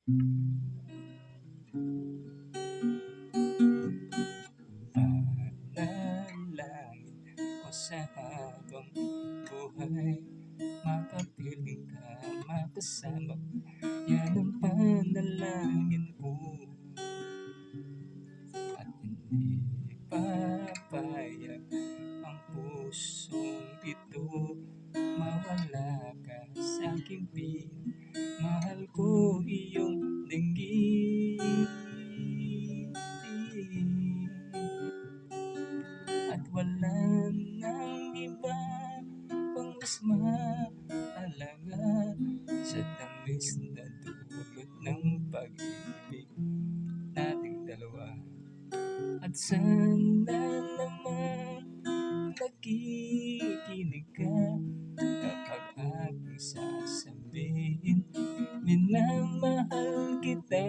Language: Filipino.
Panalangin ko sa habang buhay, makapiling ka, makasama ko. Yan ang panalangin ko. At hindi papayag ang pusong ito, mawala ka sa aking piling. Mahal ko iyong dinggin, at wala nang iba pang mas mahalaga sa tamis na dulot ng pag-ibig nating dalawa. At sana naman nakikinig ka kapag aking sasabihin, minamahal kita.